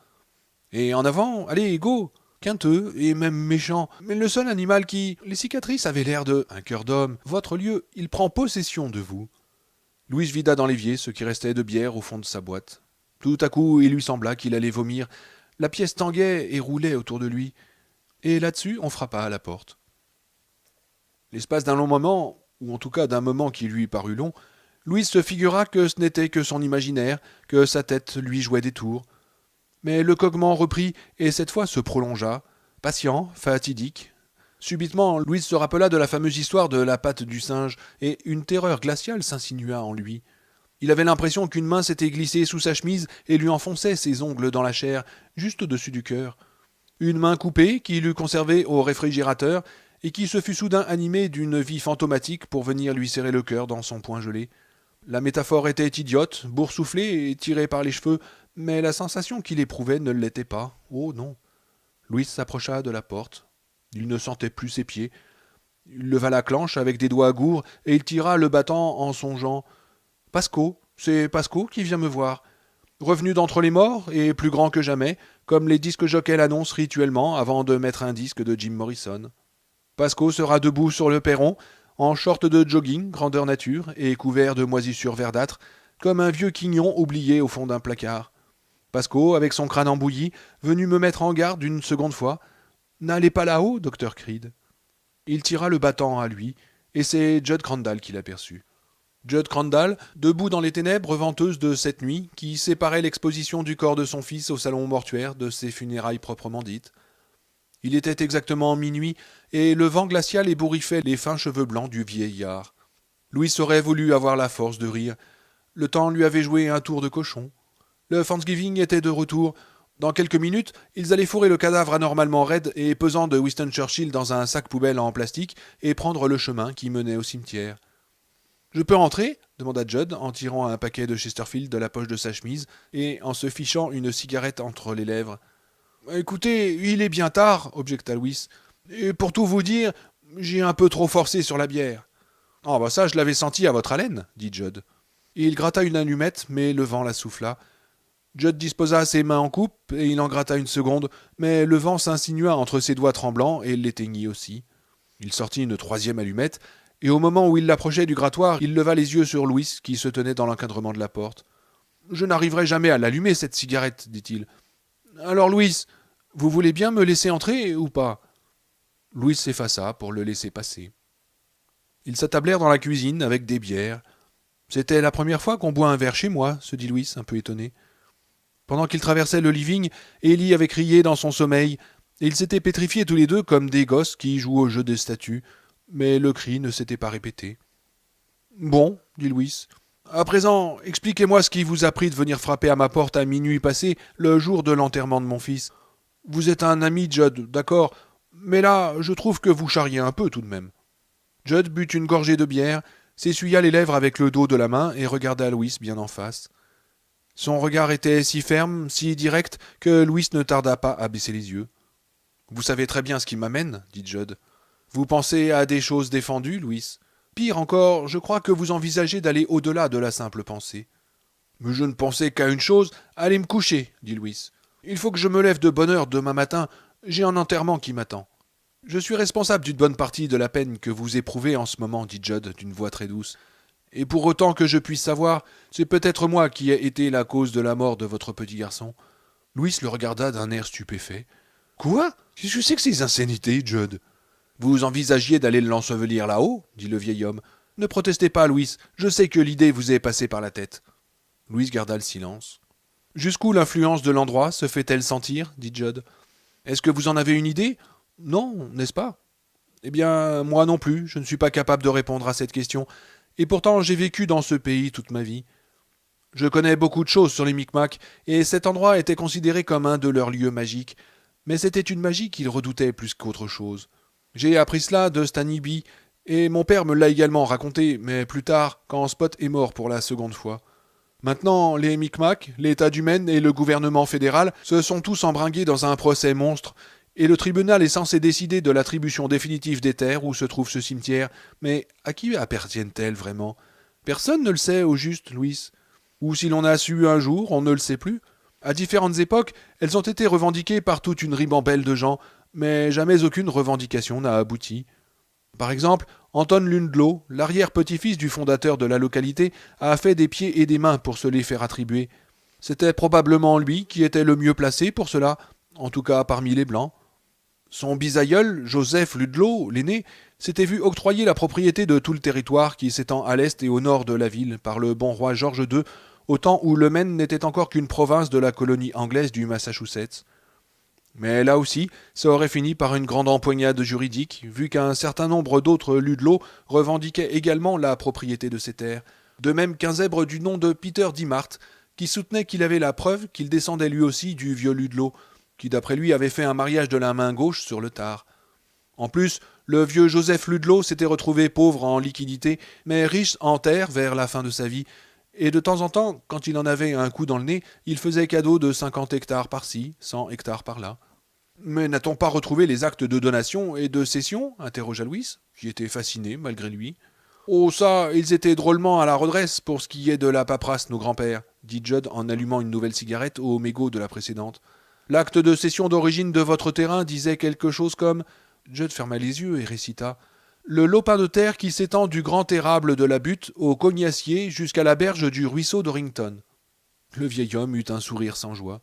Et en avant, allez, go! Quinteux et même méchant, mais le seul animal qui... Les cicatrices avaient l'air de... Un cœur d'homme. Votre lieu, il prend possession de vous. Louis vida dans l'évier ce qui restait de bière au fond de sa boîte. Tout à coup, il lui sembla qu'il allait vomir. La pièce tanguait et roulait autour de lui. Et là-dessus, on frappa à la porte. L'espace d'un long moment, ou en tout cas d'un moment qui lui parut long, Louis se figura que ce n'était que son imaginaire, que sa tête lui jouait des tours. Mais le cognement reprit et cette fois se prolongea, patient, fatidique. Subitement, Louis se rappela de la fameuse histoire de la patte du singe, et une terreur glaciale s'insinua en lui. Il avait l'impression qu'une main s'était glissée sous sa chemise et lui enfonçait ses ongles dans la chair, juste au-dessus du cœur. Une main coupée qu'il eût conservée au réfrigérateur et qui se fut soudain animée d'une vie fantomatique pour venir lui serrer le cœur dans son poing gelé. La métaphore était idiote, boursouflée et tirée par les cheveux, mais la sensation qu'il éprouvait ne l'était pas. Oh non. Louis s'approcha de la porte. Il ne sentait plus ses pieds. Il leva la clenche avec des doigts gourds et il tira le battant en songeant. Pasco, c'est Pasco qui vient me voir. Revenu d'entre les morts et plus grand que jamais, comme les disques jockeys l'annoncent rituellement avant de mettre un disque de Jim Morrison. Pasco sera debout sur le perron, en short de jogging, grandeur nature, et couvert de moisissures verdâtres, comme un vieux quignon oublié au fond d'un placard. Pasco, avec son crâne embouilli, venu me mettre en garde une seconde fois. N'allez pas là-haut, docteur Creed. Il tira le battant à lui, et c'est Judd Crandall qui l'aperçut. Judd Crandall, debout dans les ténèbres venteuses de cette nuit, qui séparait l'exposition du corps de son fils au salon mortuaire de ses funérailles proprement dites. Il était exactement minuit, et le vent glacial ébouriffait les fins cheveux blancs du vieillard. Louis aurait voulu avoir la force de rire. Le temps lui avait joué un tour de cochon. Le Thanksgiving était de retour. Dans quelques minutes, ils allaient fourrer le cadavre anormalement raide et pesant de Winston Churchill dans un sac poubelle en plastique et prendre le chemin qui menait au cimetière. « Je peux rentrer ?» demanda Judd en tirant un paquet de Chesterfield de la poche de sa chemise et en se fichant une cigarette entre les lèvres. « Écoutez, il est bien tard, objecta Louis. Et pour tout vous dire, j'ai un peu trop forcé sur la bière. Ah bah ça, je l'avais senti à votre haleine, dit Judd. Il gratta une allumette, mais le vent la souffla. Judd disposa ses mains en coupe, et il en gratta une seconde, mais le vent s'insinua entre ses doigts tremblants et l'éteignit aussi. Il sortit une troisième allumette, et au moment où il l'approchait du grattoir, il leva les yeux sur Louis, qui se tenait dans l'encadrement de la porte. « Je n'arriverai jamais à l'allumer, cette cigarette, dit-il. Alors, Louis, vous voulez bien me laisser entrer ou pas ?» Louis s'effaça pour le laisser passer. Ils s'attablèrent dans la cuisine avec des bières. « C'était la première fois qu'on boit un verre chez moi, » se dit Louis, un peu étonné. Pendant qu'ils traversaient le living, Ellie avait crié dans son sommeil, et ils s'étaient pétrifiés tous les deux comme des gosses qui jouent au jeu des statues, mais le cri ne s'était pas répété. « Bon, dit Louis, à présent, expliquez-moi ce qui vous a pris de venir frapper à ma porte à minuit passé, le jour de l'enterrement de mon fils. Vous êtes un ami, Judd, d'accord, mais là, je trouve que vous charriez un peu tout de même. » Judd but une gorgée de bière, s'essuya les lèvres avec le dos de la main et regarda Louis bien en face. Son regard était si ferme, si direct, que Louis ne tarda pas à baisser les yeux. « Vous savez très bien ce qui m'amène, dit Judd. Vous pensez à des choses défendues, Louis. Pire encore, je crois que vous envisagez d'aller au-delà de la simple pensée. »« Mais je ne pensais qu'à une chose, aller me coucher, dit Louis. Il faut que je me lève de bonne heure demain matin, j'ai un enterrement qui m'attend. »« Je suis responsable d'une bonne partie de la peine que vous éprouvez en ce moment, dit Judd d'une voix très douce. Et pour autant que je puisse savoir, c'est peut-être moi qui ai été la cause de la mort de votre petit garçon. » Louis le regarda d'un air stupéfait. « Quoi? Qu'est-ce que c'est que ces insanités, Judd ? » « Vous envisagiez d'aller l'ensevelir là-haut, dit le vieil homme. Ne protestez pas, Louis, je sais que l'idée vous est passée par la tête. Louis garda le silence. Jusqu'où l'influence de l'endroit se fait-elle sentir, dit Judd. Est-ce que vous en avez une idée? Non, n'est-ce pas? Eh bien, moi non plus, je ne suis pas capable de répondre à cette question, et pourtant j'ai vécu dans ce pays toute ma vie. Je connais beaucoup de choses sur les Micmacs, et cet endroit était considéré comme un de leurs lieux magiques, mais c'était une magie qu'ils redoutaient plus qu'autre chose. J'ai appris cela de Stanley Bee, et mon père me l'a également raconté, mais plus tard, quand Spot est mort pour la seconde fois. Maintenant, les Micmacs, l'État du Maine et le gouvernement fédéral se sont tous embringués dans un procès monstre, et le tribunal est censé décider de l'attribution définitive des terres où se trouve ce cimetière. Mais à qui appartiennent-elles vraiment? Personne ne le sait au juste, Louis. Ou si l'on a su un jour, on ne le sait plus. À différentes époques, elles ont été revendiquées par toute une ribambelle de gens, mais jamais aucune revendication n'a abouti. Par exemple, Anton Lundlow, l'arrière-petit-fils du fondateur de la localité, a fait des pieds et des mains pour se les faire attribuer. C'était probablement lui qui était le mieux placé pour cela, en tout cas parmi les Blancs. Son bisaïeul, Joseph Ludlow, l'aîné, s'était vu octroyer la propriété de tout le territoire qui s'étend à l'est et au nord de la ville par le bon roi George II, au temps où le Maine n'était encore qu'une province de la colonie anglaise du Massachusetts. Mais là aussi, ça aurait fini par une grande empoignade juridique, vu qu'un certain nombre d'autres Ludlow revendiquaient également la propriété de ces terres, de même qu'un zèbre du nom de Peter Dimart, qui soutenait qu'il avait la preuve qu'il descendait lui aussi du vieux Ludlow, qui d'après lui avait fait un mariage de la main gauche sur le tard. En plus, le vieux Joseph Ludlow s'était retrouvé pauvre en liquidité, mais riche en terre vers la fin de sa vie, et de temps en temps, quand il en avait un coup dans le nez, il faisait cadeau de 50 hectares par-ci, 100 hectares par-là. Mais n'a-t-on pas retrouvé les actes de donation et de cession interrogea Louis, qui était fasciné malgré lui. Oh ça, ils étaient drôlement à la redresse pour ce qui est de la paperasse, nos grands-pères, dit Judd en allumant une nouvelle cigarette au mégot de la précédente. L'acte de cession d'origine de votre terrain disait quelque chose comme... Judd ferma les yeux et récita. Le lopin de terre qui s'étend du grand érable de la butte au cognacier jusqu'à la berge du ruisseau d'Orrington. Le vieil homme eut un sourire sans joie.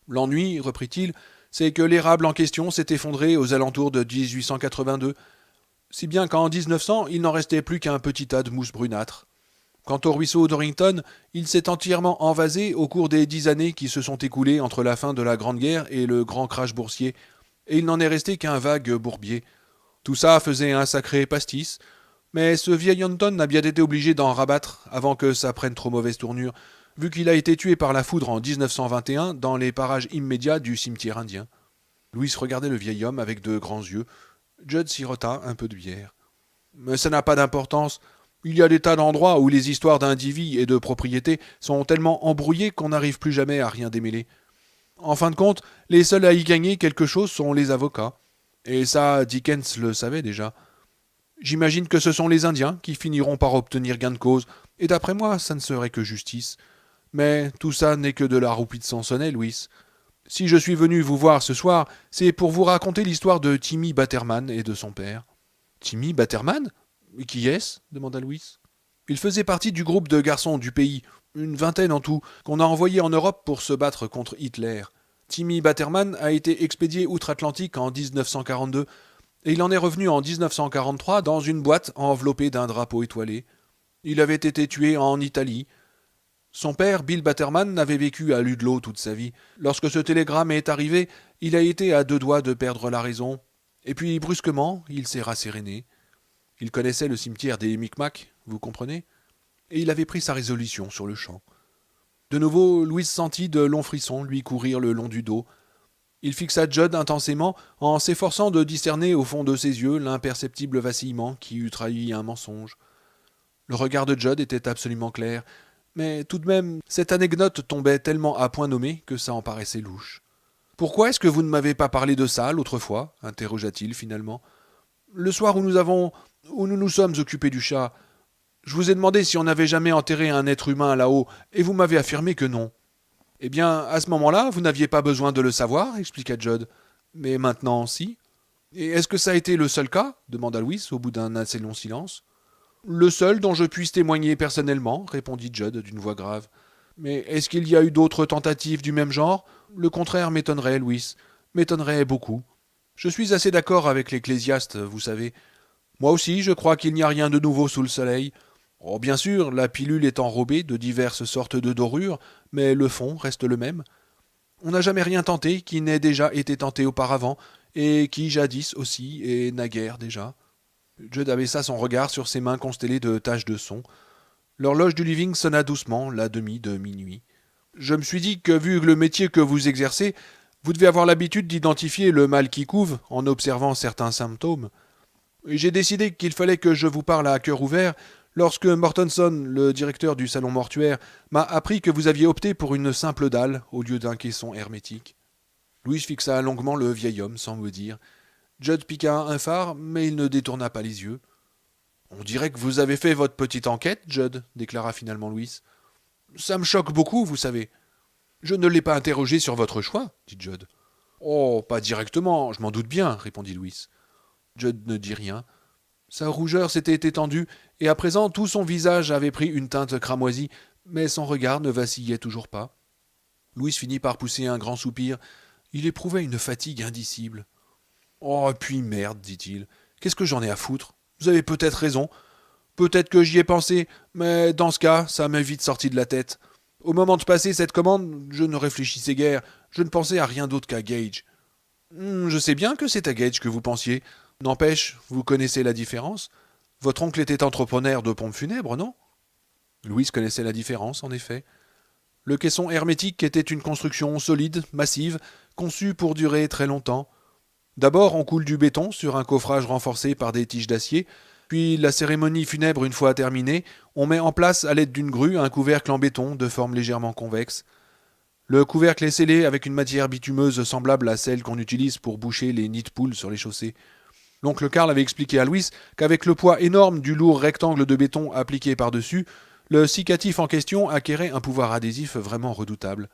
L'ennui, reprit-il, c'est que l'érable en question s'est effondré aux alentours de 1882, si bien qu'en 1900, il n'en restait plus qu'un petit tas de mousse brunâtre. Quant au ruisseau d'Orrington, il s'est entièrement envasé au cours des 10 années qui se sont écoulées entre la fin de la Grande Guerre et le grand crash boursier, et il n'en est resté qu'un vague bourbier. Tout ça faisait un sacré pastis, mais ce vieil Anton a bien été obligé d'en rabattre avant que ça prenne trop mauvaise tournure, vu qu'il a été tué par la foudre en 1921 dans les parages immédiats du cimetière indien. Louis regardait le vieil homme avec de grands yeux. Judd sirota un peu de bière. Mais ça n'a pas d'importance. Il y a des tas d'endroits où les histoires d'individus et de propriétés sont tellement embrouillées qu'on n'arrive plus jamais à rien démêler. En fin de compte, les seuls à y gagner quelque chose sont les avocats. Et ça, Dickens le savait déjà. J'imagine que ce sont les Indiens qui finiront par obtenir gain de cause, et d'après moi, ça ne serait que justice. Mais tout ça n'est que de la roupie de Sansonnet, Louis. Si je suis venu vous voir ce soir, c'est pour vous raconter l'histoire de Timmy Batterman et de son père. Timmy Batterman ? Qui est-ce ? Demanda Louis. Il faisait partie du groupe de garçons du pays, une vingtaine en tout, qu'on a envoyé en Europe pour se battre contre Hitler. Timmy Batterman a été expédié outre-Atlantique en 1942, et il en est revenu en 1943 dans une boîte enveloppée d'un drapeau étoilé. Il avait été tué en Italie. Son père, Bill Batterman, avait vécu à Ludlow toute sa vie. Lorsque ce télégramme est arrivé, il a été à deux doigts de perdre la raison. Et puis, brusquement, il s'est rasséréné. Il connaissait le cimetière des Micmacs, vous comprenez ? Et il avait pris sa résolution sur le champ. De nouveau, Louise sentit de longs frissons lui courir le long du dos. Il fixa Judd intensément en s'efforçant de discerner au fond de ses yeux l'imperceptible vacillement qui eût trahi un mensonge. Le regard de Judd était absolument clair, mais tout de même, cette anecdote tombait tellement à point nommé que ça en paraissait louche. « Pourquoi est-ce que vous ne m'avez pas parlé de ça l'autre fois » interrogea-t-il finalement. « Le soir où nous nous sommes occupés du chat, je vous ai demandé si on n'avait jamais enterré un être humain là-haut, et vous m'avez affirmé que non. » Eh bien, à ce moment-là, vous n'aviez pas besoin de le savoir, expliqua Judd. Mais maintenant, si. Et est-ce que ça a été le seul cas demanda Louis au bout d'un assez long silence. Le seul dont je puisse témoigner personnellement, répondit Judd d'une voix grave. Mais est-ce qu'il y a eu d'autres tentatives du même genre ? Le contraire m'étonnerait, Louis. M'étonnerait beaucoup. Je suis assez d'accord avec l'ecclésiaste, vous savez. Moi aussi, je crois qu'il n'y a rien de nouveau sous le soleil. Oh, bien sûr, la pilule est enrobée de diverses sortes de dorures, mais le fond reste le même. On n'a jamais rien tenté qui n'ait déjà été tenté auparavant, et qui jadis aussi, et naguère déjà. Judd abaissa son regard sur ses mains constellées de taches de son. L'horloge du living sonna doucement la demie de minuit. Je me suis dit que, vu le métier que vous exercez, vous devez avoir l'habitude d'identifier le mal qui couve en observant certains symptômes. J'ai décidé qu'il fallait que je vous parle à cœur ouvert lorsque Mortenson, le directeur du salon mortuaire, m'a appris que vous aviez opté pour une simple dalle au lieu d'un caisson hermétique. Louis fixa longuement le vieil homme sans me dire. Judd piqua un phare, mais il ne détourna pas les yeux. « On dirait que vous avez fait votre petite enquête, Judd, déclara finalement Louis. « Ça me choque beaucoup, vous savez. »« Je ne l'ai pas interrogé sur votre choix, dit Judd. »« Oh, pas directement, je m'en doute bien, répondit Louis. Judd ne dit rien. Sa rougeur s'était étendue, et à présent tout son visage avait pris une teinte cramoisie, mais son regard ne vacillait toujours pas. Louis finit par pousser un grand soupir. Il éprouvait une fatigue indicible. « Oh, puis merde, dit-il. Qu'est-ce que j'en ai à foutre ? Vous avez peut-être raison. Peut-être que j'y ai pensé, mais dans ce cas, ça m'est vite sorti de la tête. Au moment de passer cette commande, je ne réfléchissais guère, je ne pensais à rien d'autre qu'à Gage. Je sais bien que c'est à Gage que vous pensiez. N'empêche, vous connaissez la différence. Votre oncle était entrepreneur de pompes funèbres, non? Louise connaissait la différence, en effet. Le caisson hermétique était une construction solide, massive, conçue pour durer très longtemps. D'abord, on coule du béton sur un coffrage renforcé par des tiges d'acier, puis la cérémonie funèbre une fois terminée, on met en place à l'aide d'une grue un couvercle en béton de forme légèrement convexe. Le couvercle est scellé avec une matière bitumeuse semblable à celle qu'on utilise pour boucher les nids de poules sur les chaussées. L'oncle Karl avait expliqué à Louis qu'avec le poids énorme du lourd rectangle de béton appliqué par-dessus, le cicatif en question acquérait un pouvoir adhésif vraiment redoutable.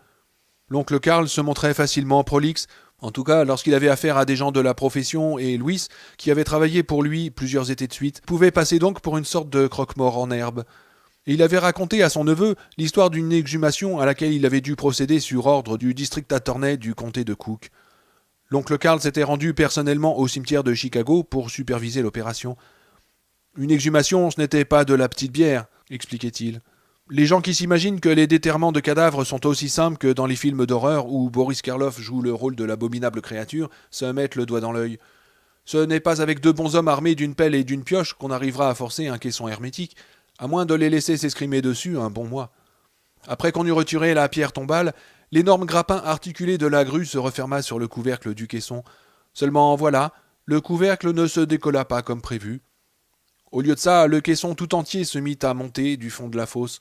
L'oncle Karl se montrait facilement prolixe, en tout cas lorsqu'il avait affaire à des gens de la profession, et Louis, qui avait travaillé pour lui plusieurs étés de suite, pouvait passer donc pour une sorte de croque-mort en herbe. Et il avait raconté à son neveu l'histoire d'une exhumation à laquelle il avait dû procéder sur ordre du district attorney du comté de Cook. L'oncle Karl s'était rendu personnellement au cimetière de Chicago pour superviser l'opération. Une exhumation, ce n'était pas de la petite bière, expliquait-il. Les gens qui s'imaginent que les déterrements de cadavres sont aussi simples que dans les films d'horreur où Boris Karloff joue le rôle de l'abominable créature se mettent le doigt dans l'œil. Ce n'est pas avec deux bons hommes armés d'une pelle et d'une pioche qu'on arrivera à forcer un caisson hermétique, à moins de les laisser s'escrimer dessus un bon mois. Après qu'on eut retiré la pierre tombale, l'énorme grappin articulé de la grue se referma sur le couvercle du caisson. Seulement voilà, le couvercle ne se décolla pas comme prévu. Au lieu de ça, le caisson tout entier se mit à monter du fond de la fosse.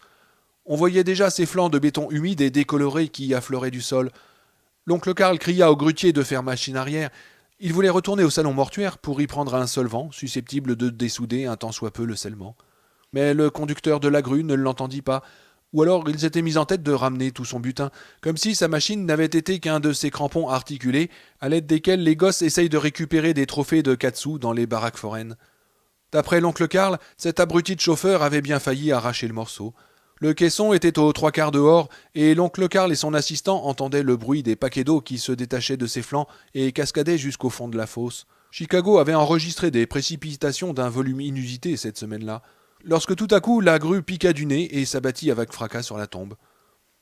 On voyait déjà ces flancs de béton humide et décolorés qui affleuraient du sol. L'oncle Karl cria au grutier de faire machine arrière. Il voulait retourner au salon mortuaire pour y prendre un solvant susceptible de dessouder un tant soit peu le scellement. Mais le conducteur de la grue ne l'entendit pas, ou alors il s'était mis en tête de ramener tout son butin, comme si sa machine n'avait été qu'un de ces crampons articulés à l'aide desquels les gosses essayent de récupérer des trophées de katsu dans les baraques foraines. D'après l'oncle Karl, cet abruti de chauffeur avait bien failli arracher le morceau. Le caisson était aux trois quarts dehors, et l'oncle Karl et son assistant entendaient le bruit des paquets d'eau qui se détachaient de ses flancs et cascadaient jusqu'au fond de la fosse. Chicago avait enregistré des précipitations d'un volume inusité cette semaine-là, lorsque tout à coup la grue piqua du nez et s'abattit avec fracas sur la tombe.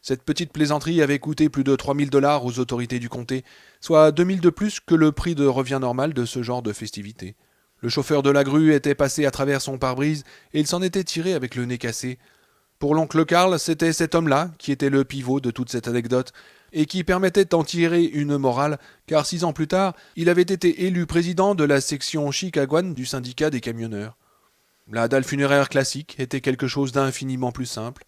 Cette petite plaisanterie avait coûté plus de 3000 $ aux autorités du comté, soit 2000 de plus que le prix de revient normal de ce genre de festivité. Le chauffeur de la grue était passé à travers son pare-brise et il s'en était tiré avec le nez cassé. Pour l'oncle Karl, c'était cet homme-là qui était le pivot de toute cette anecdote et qui permettait d'en tirer une morale, car 6 ans plus tard, il avait été élu président de la section chicagoane du syndicat des camionneurs. La dalle funéraire classique était quelque chose d'infiniment plus simple.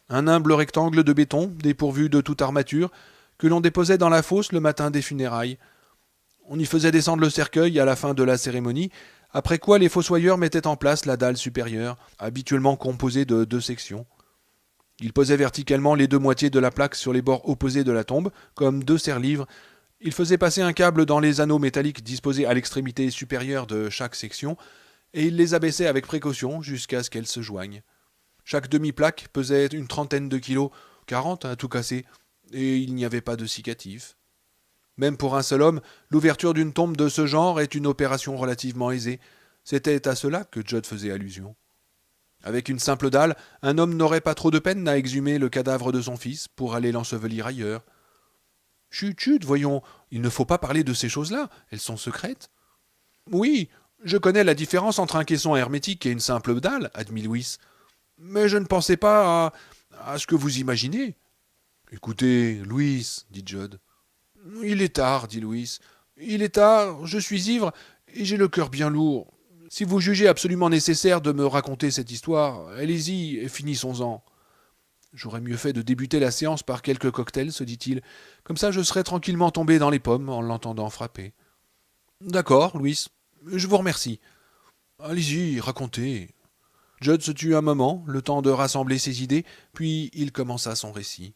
Un humble rectangle de béton, dépourvu de toute armature, que l'on déposait dans la fosse le matin des funérailles. On y faisait descendre le cercueil à la fin de la cérémonie, après quoi les fossoyeurs mettaient en place la dalle supérieure, habituellement composée de 2 sections. Ils posaient verticalement les 2 moitiés de la plaque sur les bords opposés de la tombe, comme 2 serre-livres. Ils faisaient passer un câble dans les anneaux métalliques disposés à l'extrémité supérieure de chaque section, et ils les abaissaient avec précaution jusqu'à ce qu'elles se joignent. Chaque demi-plaque pesait une trentaine de kilos, 40 à tout casser, et il n'y avait pas de cicatif. Même pour un seul homme, l'ouverture d'une tombe de ce genre est une opération relativement aisée. C'était à cela que Judd faisait allusion. Avec une simple dalle, un homme n'aurait pas trop de peine à exhumer le cadavre de son fils pour aller l'ensevelir ailleurs. Chut, chut, voyons, il ne faut pas parler de ces choses-là, elles sont secrètes. Oui, je connais la différence entre un caisson hermétique et une simple dalle, admit Louis. Mais je ne pensais pas à ce que vous imaginez. Écoutez, Louis, dit Judd. Il est tard, dit Louis. Il est tard, je suis ivre et j'ai le cœur bien lourd. Si vous jugez absolument nécessaire de me raconter cette histoire, allez-y et finissons-en. J'aurais mieux fait de débuter la séance par quelques cocktails, se dit-il. Comme ça, je serais tranquillement tombé dans les pommes en l'entendant frapper. D'accord, Louis. Je vous remercie. Allez-y, racontez. Judd se tut un moment, le temps de rassembler ses idées, puis il commença son récit.